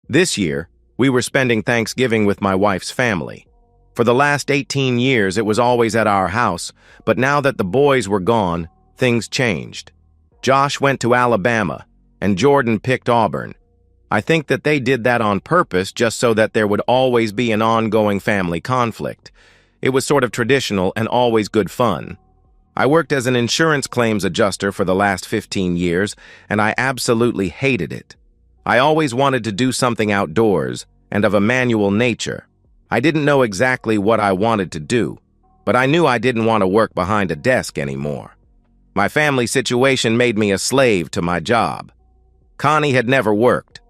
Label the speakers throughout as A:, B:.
A: This year, we were spending Thanksgiving with my wife's family. For the last 18 years, it was always at our house, but now that the boys were gone, things changed. Josh went to Alabama, and Jordan picked Auburn. I think that they did that on purpose just so that there would always be an ongoing family conflict. It was sort of traditional and always good fun. I worked as an insurance claims adjuster for the last 15 years, and I absolutely hated it. I always wanted to do something outdoors and of a manual nature. I didn't know exactly what I wanted to do, but I knew I didn't want to work behind a desk anymore. My family situation made me a slave to my job. Connie had never worked.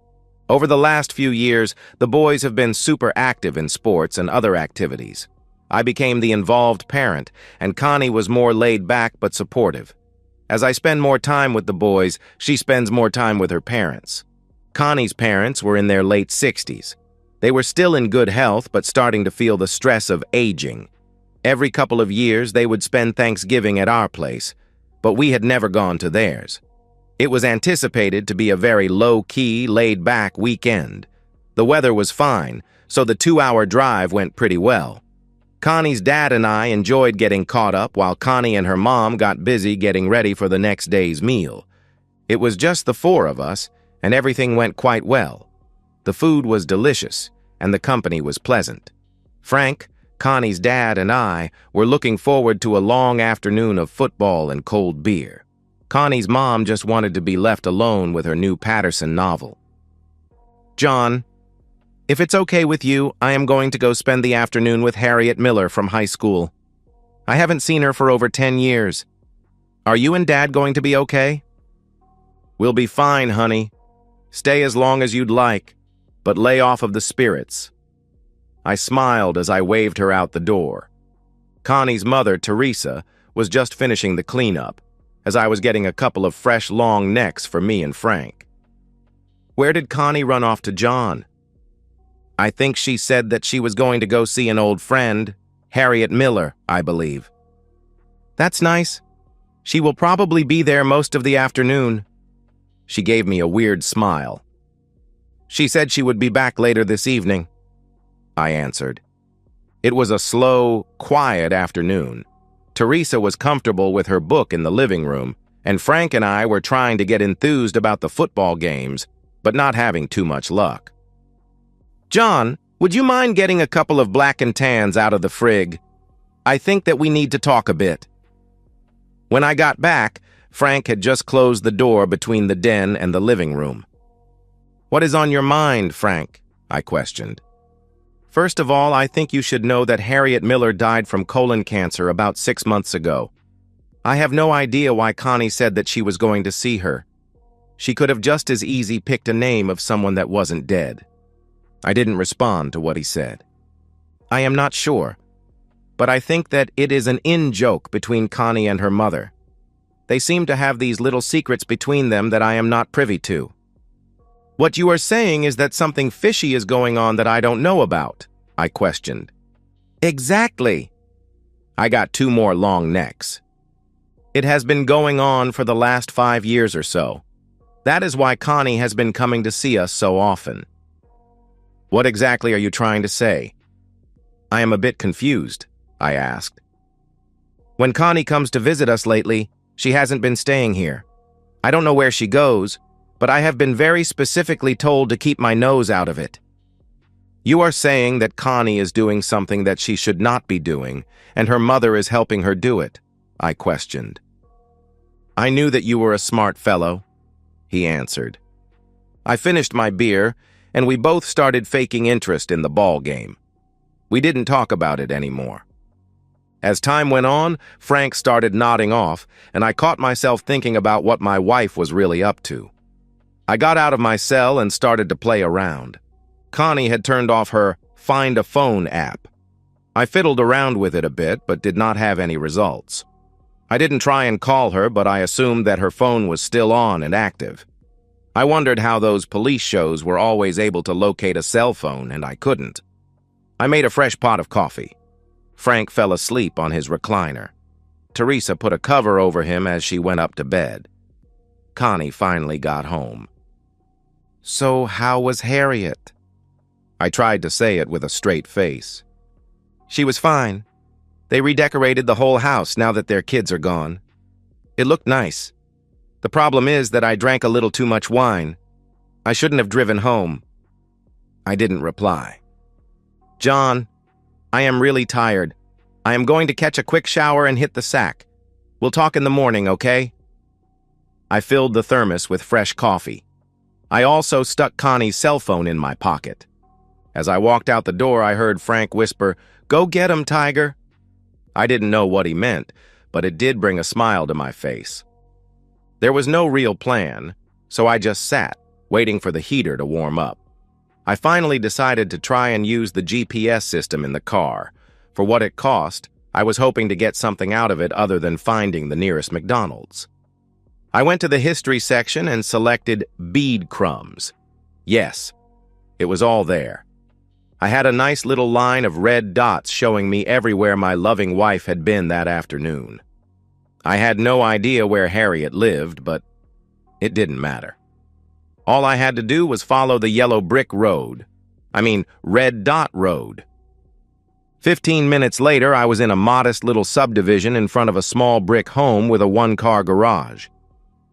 A: Over the last few years, the boys have been super active in sports and other activities. I became the involved parent, and Connie was more laid back but supportive. As I spend more time with the boys, she spends more time with her parents. Connie's parents were in their late 60s. They were still in good health but starting to feel the stress of aging. Every couple of years, they would spend Thanksgiving at our place, but we had never gone to theirs. It was anticipated to be a very low-key, laid-back weekend. The weather was fine, so the 2-hour drive went pretty well. Connie's dad and I enjoyed getting caught up while Connie and her mom got busy getting ready for the next day's meal. It was just the 4 of us, and everything went quite well. The food was delicious, and the company was pleasant. Frank, Connie's dad, and I were looking forward to a long afternoon of football and cold beer. Connie's mom just wanted to be left alone with her new Patterson novel. "John, if it's okay with you, I am going to go spend the afternoon with Harriet Miller from high school. I haven't seen her for over 10 years. Are you and Dad going to be okay?" "We'll be fine, honey. Stay as long as you'd like, but lay off of the spirits." I smiled as I waved her out the door. Connie's mother, Teresa, was just finishing the cleanup, as I was getting a couple of fresh long necks for me and Frank. "Where did Connie run off to, John?" "I think she said that she was going to go see an old friend, Harriet Miller, I believe." "That's nice. She will probably be there most of the afternoon." She gave me a weird smile. "She said she would be back later this evening," I answered. It was a slow, quiet afternoon. Teresa was comfortable with her book in the living room, and Frank and I were trying to get enthused about the football games, but not having too much luck. "John, would you mind getting a couple of black and tans out of the frig? I think that we need to talk a bit." When I got back, Frank had just closed the door between the den and the living room. "What is on your mind, Frank?" I questioned. "First of all, I think you should know that Harriet Miller died from colon cancer about 6 months ago. I have no idea why Connie said that she was going to see her. She could have just as easy picked a name of someone that wasn't dead." I didn't respond to what he said. "I am not sure, but I think that it is an in-joke between Connie and her mother. They seem to have these little secrets between them that I am not privy to." "What you are saying is that something fishy is going on that I don't know about," I questioned. "Exactly." I got 2 more long necks. "It has been going on for the last 5 years or so. That is why Connie has been coming to see us so often." "What exactly are you trying to say?" "I am a bit confused," I asked. "When Connie comes to visit us lately, she hasn't been staying here. I don't know where she goes, but I have been very specifically told to keep my nose out of it." "You are saying that Connie is doing something that she should not be doing, and her mother is helping her do it?" I questioned. "I knew that you were a smart fellow," he answered. I finished my beer, and we both started faking interest in the ball game. We didn't talk about it anymore. As time went on, Frank started nodding off, and I caught myself thinking about what my wife was really up to. I got out of my cell and started to play around. Connie had turned off her Find a Phone app. I fiddled around with it a bit, but did not have any results. I didn't try and call her, but I assumed that her phone was still on and active. I wondered how those police shows were always able to locate a cell phone, and I couldn't. I made a fresh pot of coffee. Frank fell asleep on his recliner. Teresa put a cover over him as she went up to bed. Connie finally got home. "So how was Harriet?" I tried to say it with a straight face. "She was fine. They redecorated the whole house now that their kids are gone. It looked nice. The problem is that I drank a little too much wine. I shouldn't have driven home." I didn't reply. "John, I am really tired. I am going to catch a quick shower and hit the sack. We'll talk in the morning, okay?" I filled the thermos with fresh coffee. I also stuck Connie's cell phone in my pocket. As I walked out the door, I heard Frank whisper, "Go get him, Tiger." I didn't know what he meant, but it did bring a smile to my face. There was no real plan, so I just sat, waiting for the heater to warm up. I finally decided to try and use the GPS system in the car. For what it cost, I was hoping to get something out of it other than finding the nearest McDonald's. I went to the history section and selected bead crumbs. Yes, it was all there. I had a nice little line of red dots showing me everywhere my loving wife had been that afternoon. I had no idea where Harriet lived, but it didn't matter. All I had to do was follow the yellow brick road. Red dot road. 15 minutes later, I was in a modest little subdivision in front of a small brick home with a one-car garage.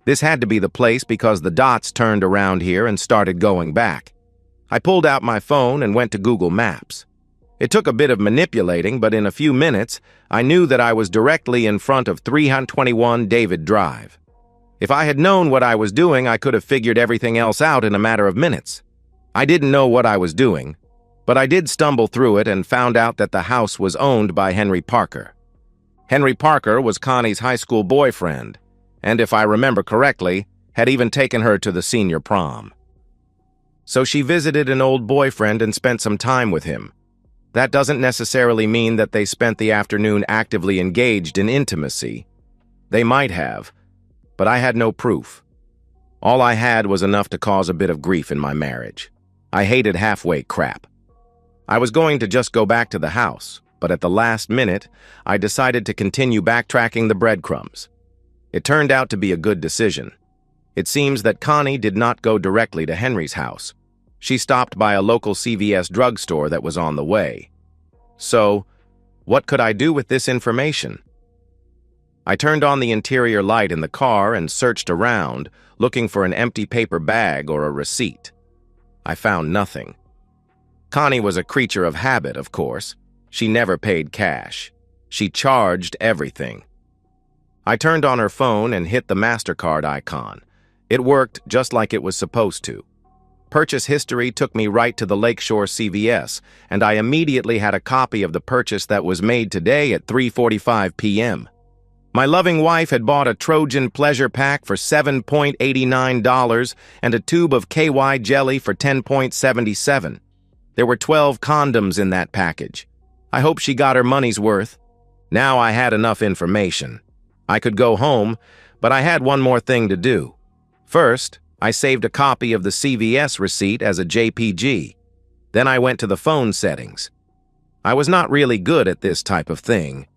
A: This had to be the place because the dots turned around here and started going back. I pulled out my phone and went to Google Maps. It took a bit of manipulating, but in a few minutes, I knew that I was directly in front of 321 David Drive. If I had known what I was doing, I could have figured everything else out in a matter of minutes. I didn't know what I was doing, but I did stumble through it and found out that the house was owned by Henry Parker. Henry Parker was Connie's high school boyfriend, and if I remember correctly, had even taken her to the senior prom. So she visited an old boyfriend and spent some time with him. That doesn't necessarily mean that they spent the afternoon actively engaged in intimacy. They might have, but I had no proof. All I had was enough to cause a bit of grief in my marriage. I hated halfway crap. I was going to just go back to the house, but at the last minute, I decided to continue backtracking the breadcrumbs. It turned out to be a good decision. It seems that Connie did not go directly to Henry's house. She stopped by a local CVS drugstore that was on the way. So, what could I do with this information? I turned on the interior light in the car and searched around, looking for an empty paper bag or a receipt. I found nothing. Connie was a creature of habit, of course. She never paid cash. She charged everything. I turned on her phone and hit the MasterCard icon. It worked just like it was supposed to. Purchase history took me right to the Lakeshore CVS, and I immediately had a copy of the purchase that was made today at 3:45 p.m. My loving wife had bought a Trojan Pleasure Pack for $7.89 and a tube of KY jelly for $10.77. There were 12 condoms in that package. I hope she got her money's worth. Now I had enough information. I could go home, but I had one more thing to do. First, I saved a copy of the CVS receipt as a JPG. Then I went to the phone settings. I was not really good at this type of thing,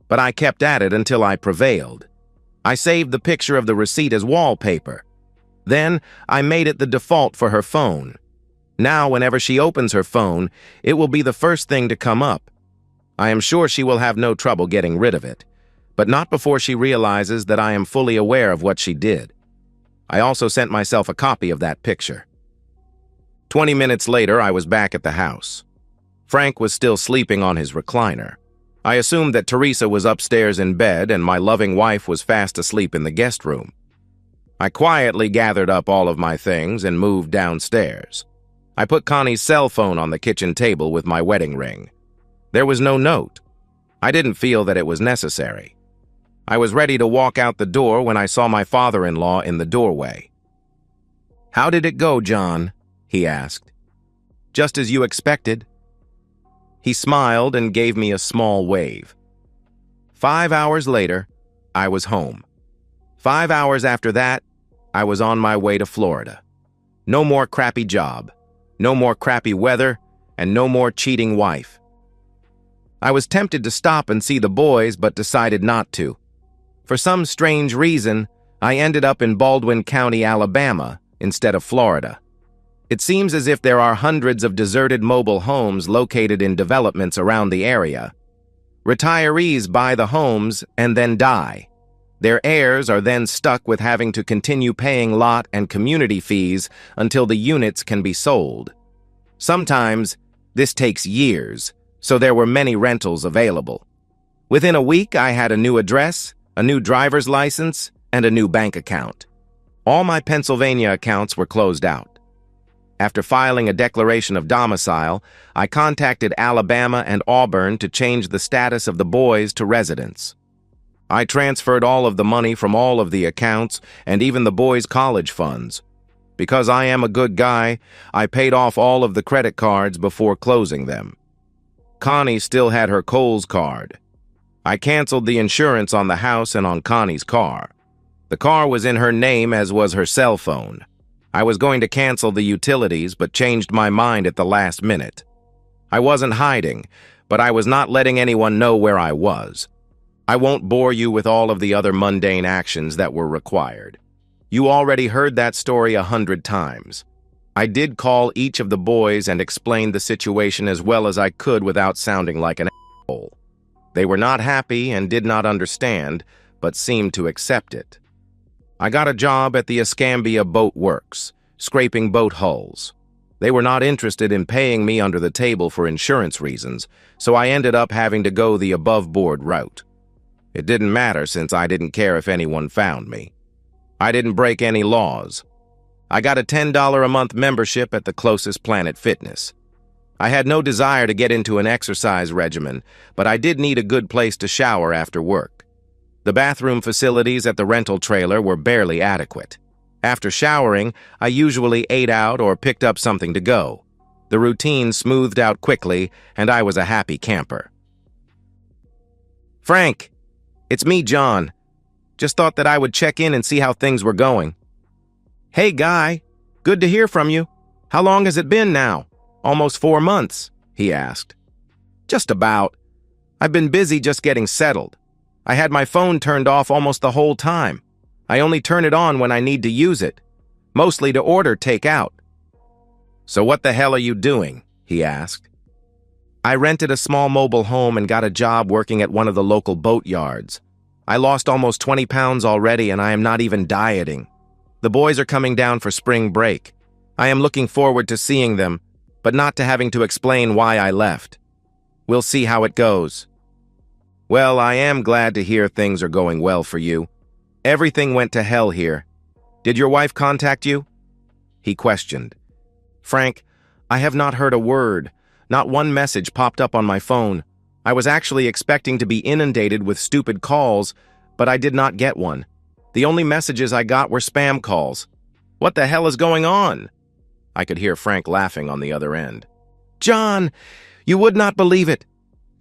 A: but I kept at it until I prevailed. I saved the picture of the receipt as wallpaper. Then I made it the default for her phone. Now, whenever she opens her phone, it will be the first thing to come up. I am sure she will have no trouble getting rid of it, but not before she realizes that I am fully aware of what she did. I also sent myself a copy of that picture. 20 minutes later, I was back at the house. Frank was still sleeping on his recliner. I assumed that Teresa was upstairs in bed and my loving wife was fast asleep in the guest room. I quietly gathered up all of my things and moved downstairs. I put Connie's cell phone on the kitchen table with my wedding ring. There was no note. I didn't feel that it was necessary. I was ready to walk out the door when I saw my father-in-law in the doorway. "How did it go, John?" he asked. "Just as you expected." He smiled and gave me a small wave. 5 hours later, I was home. 5 hours after that, I was on my way to Florida. No more crappy job, no more crappy weather, and no more cheating wife. I was tempted to stop and see the boys, but decided not to. For some strange reason, I ended up in Baldwin County, Alabama, instead of Florida. It seems as if there are hundreds of deserted mobile homes located in developments around the area. Retirees buy the homes and then die. Their heirs are then stuck with having to continue paying lot and community fees until the units can be sold. Sometimes, this takes years, so there were many rentals available. Within a week, I had a new address, a new driver's license, and a new bank account. All my Pennsylvania accounts were closed out. After filing a declaration of domicile, I contacted Alabama and Auburn to change the status of the boys to residents. I transferred all of the money from all of the accounts and even the boys' college funds. Because I am a good guy, I paid off all of the credit cards before closing them. Connie still had her Kohl's card. I canceled the insurance on the house and on Connie's car. The car was in her name, as was her cell phone. I was going to cancel the utilities, but changed my mind at the last minute. I wasn't hiding, but I was not letting anyone know where I was. I won't bore you with all of the other mundane actions that were required. You already heard that story 100 times. I did call each of the boys and explained the situation as well as I could without sounding like an asshole. They were not happy and did not understand, but seemed to accept it. I got a job at the Escambia Boat Works, scraping boat hulls. They were not interested in paying me under the table for insurance reasons, so I ended up having to go the above-board route. It didn't matter since I didn't care if anyone found me. I didn't break any laws. I got a $10 a month membership at the closest Planet Fitness. I had no desire to get into an exercise regimen, but I did need a good place to shower after work. The bathroom facilities at the rental trailer were barely adequate. After showering, I usually ate out or picked up something to go. The routine smoothed out quickly, and I was a happy camper. Frank, it's me, John. Just thought that I would check in and see how things were going. Hey, Guy. Good to hear from you. How long has it been now? Almost 4 months, he asked. Just about. I've been busy just getting settled. I had my phone turned off almost the whole time. I only turn it on when I need to use it, mostly to order takeout. So what the hell are you doing? He asked. I rented a small mobile home and got a job working at one of the local boat yards. I lost almost 20 pounds already and I am not even dieting. The boys are coming down for spring break. I am looking forward to seeing them, but not to having to explain why I left. We'll see how it goes. Well, I am glad to hear things are going well for you. Everything went to hell here. Did your wife contact you? He questioned. Frank, I have not heard a word. Not one message popped up on my phone. I was actually expecting to be inundated with stupid calls, but I did not get one. The only messages I got were spam calls. What the hell is going on? I could hear Frank laughing on the other end. John, you would not believe it.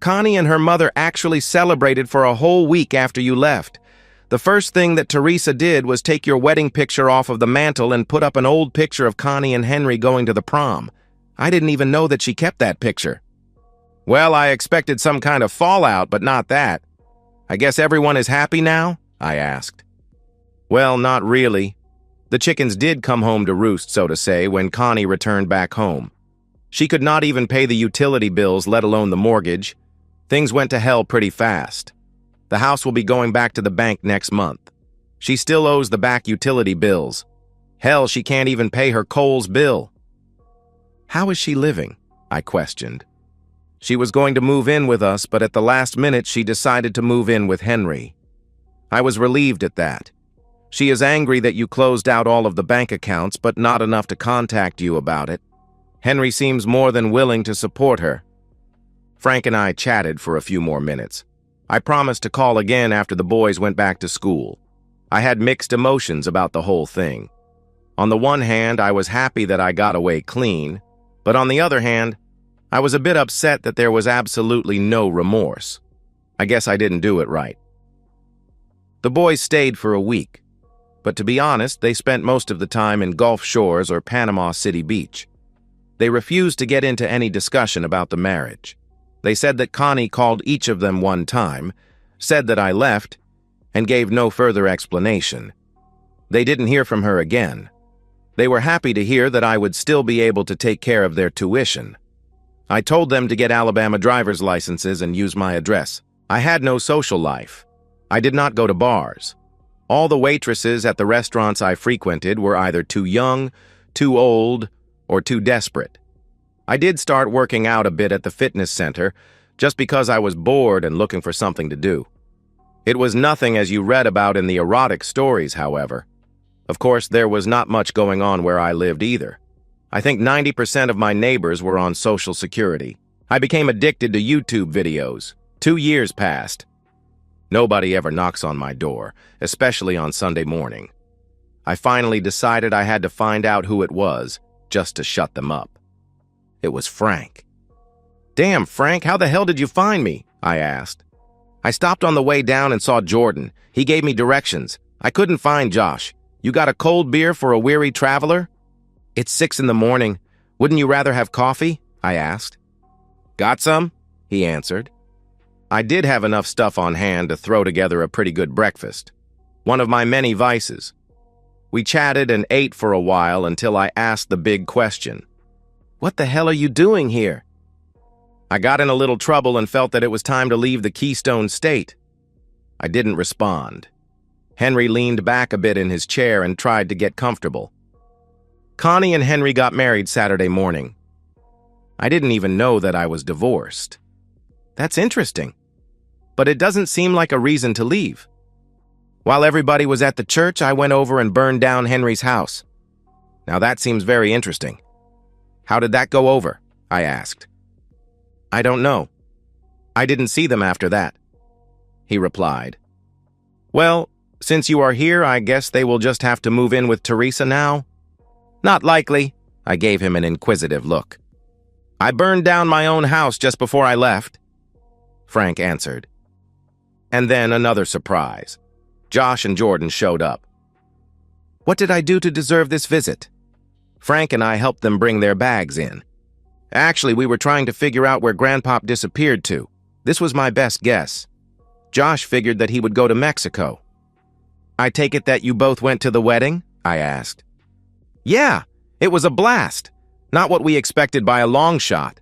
A: Connie and her mother actually celebrated for a whole week after you left. The first thing that Teresa did was take your wedding picture off of the mantle and put up an old picture of Connie and Henry going to the prom. I didn't even know that she kept that picture. Well, I expected some kind of fallout, but not that. I guess everyone is happy now? I asked. Well, not really. The chickens did come home to roost, so to say, when Connie returned back home. She could not even pay the utility bills, let alone the mortgage. Things went to hell pretty fast. The house will be going back to the bank next month. She still owes the back utility bills. Hell, she can't even pay her Kohl's bill. How is she living? I questioned. She was going to move in with us, but at the last minute she decided to move in with Henry. I was relieved at that. She is angry that you closed out all of the bank accounts, but not enough to contact you about it. Henry seems more than willing to support her. Frank and I chatted for a few more minutes. I promised to call again after the boys went back to school. I had mixed emotions about the whole thing. On the one hand, I was happy that I got away clean, but on the other hand, I was a bit upset that there was absolutely no remorse. I guess I didn't do it right. The boys stayed for a week, but to be honest, they spent most of the time in Gulf Shores or Panama City Beach. They refused to get into any discussion about the marriage. They said that Connie called each of them one time, said that I left, and gave no further explanation. They didn't hear from her again. They were happy to hear that I would still be able to take care of their tuition. I told them to get Alabama driver's licenses and use my address. I had no social life. I did not go to bars. All the waitresses at the restaurants I frequented were either too young, too old, or too desperate. I did start working out a bit at the fitness center, just because I was bored and looking for something to do. It was nothing as you read about in the erotic stories, however. Of course, there was not much going on where I lived either. I think 90% of my neighbors were on Social Security. I became addicted to YouTube videos. 2 years passed. Nobody ever knocks on my door, especially on Sunday morning. I finally decided I had to find out who it was, just to shut them up. It was Frank. "Damn, Frank, how the hell did you find me?" I asked. "I stopped on the way down and saw Jordan. He gave me directions. I couldn't find Josh. You got a cold beer for a weary traveler?" "It's 6 in the morning. Wouldn't you rather have coffee?" I asked. "Got some?" he answered. I did have enough stuff on hand to throw together a pretty good breakfast. One of my many vices. We chatted and ate for a while until I asked the big question. "What the hell are you doing here?" I got in a little trouble and felt that it was time to leave the Keystone State. I didn't respond. Henry leaned back a bit in his chair and tried to get comfortable. Connie and Henry got married Saturday morning. I didn't even know that I was divorced. That's interesting. But it doesn't seem like a reason to leave. While everybody was at the church, I went over and burned down Henry's house. Now that seems very interesting. "How did that go over?" I asked. "I don't know. I didn't see them after that," he replied. "Well, since you are here, I guess they will just have to move in with Teresa now?" "Not likely," I gave him an inquisitive look. "I burned down my own house just before I left," Frank answered. And then another surprise. Josh and Jordan showed up. "What did I do to deserve this visit?" Frank and I helped them bring their bags in. "Actually, we were trying to figure out where Grandpop disappeared to. This was my best guess. Josh figured that he would go to Mexico." "I take it that you both went to the wedding?" I asked. "Yeah, it was a blast. Not what we expected by a long shot."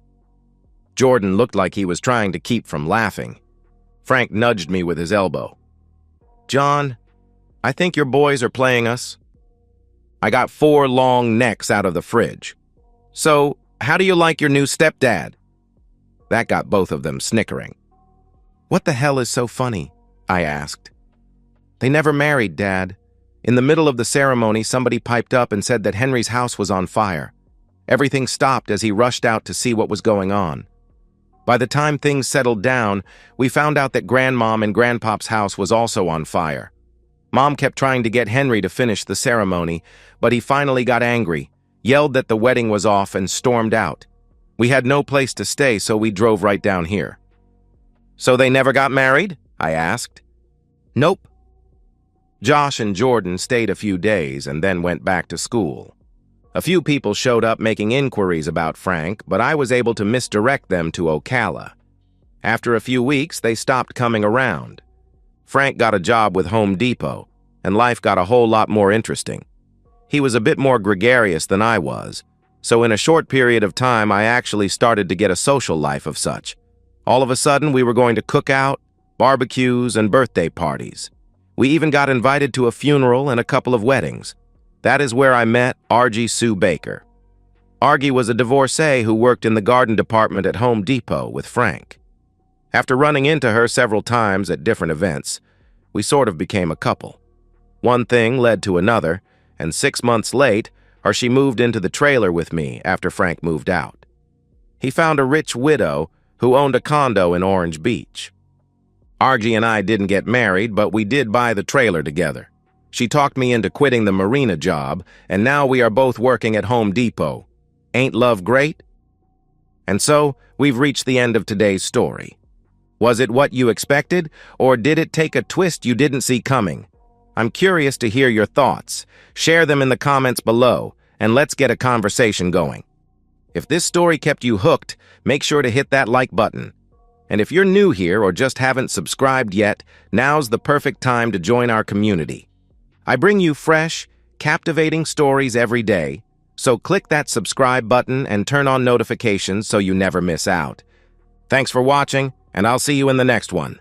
A: Jordan looked like he was trying to keep from laughing. Frank nudged me with his elbow. "John, I think your boys are playing us." I got 4 long necks out of the fridge. "So, how do you like your new stepdad?" That got both of them snickering. "What the hell is so funny?" I asked. "They never married, Dad. In the middle of the ceremony, somebody piped up and said that Henry's house was on fire. Everything stopped as he rushed out to see what was going on. By the time things settled down, we found out that Grandmom and Grandpop's house was also on fire. Mom kept trying to get Henry to finish the ceremony, but he finally got angry, yelled that the wedding was off, and stormed out. We had no place to stay, so we drove right down here." "So they never got married?" I asked. "Nope." Josh and Jordan stayed a few days and then went back to school. A few people showed up making inquiries about Frank, but I was able to misdirect them to Ocala. After a few weeks, they stopped coming around. Frank got a job with Home Depot, and life got a whole lot more interesting. He was a bit more gregarious than I was, so in a short period of time, I actually started to get a social life of such. All of a sudden, we were going to cookout, barbecues, and birthday parties. We even got invited to a funeral and a couple of weddings. That is where I met Argie Sue Baker. Argie was a divorcee who worked in the garden department at Home Depot with Frank. After running into her several times at different events, we sort of became a couple. One thing led to another, and 6 months late, she moved into the trailer with me after Frank moved out. He found a rich widow who owned a condo in Orange Beach. Argie and I didn't get married, but we did buy the trailer together. She talked me into quitting the marina job, and now we are both working at Home Depot. Ain't love great? And so, we've reached the end of today's story. Was it what you expected, or did it take a twist you didn't see coming? I'm curious to hear your thoughts. Share them in the comments below, and let's get a conversation going. If this story kept you hooked, make sure to hit that like button. And if you're new here or just haven't subscribed yet, now's the perfect time to join our community. I bring you fresh, captivating stories every day, so click that subscribe button and turn on notifications so you never miss out. Thanks for watching, and I'll see you in the next one.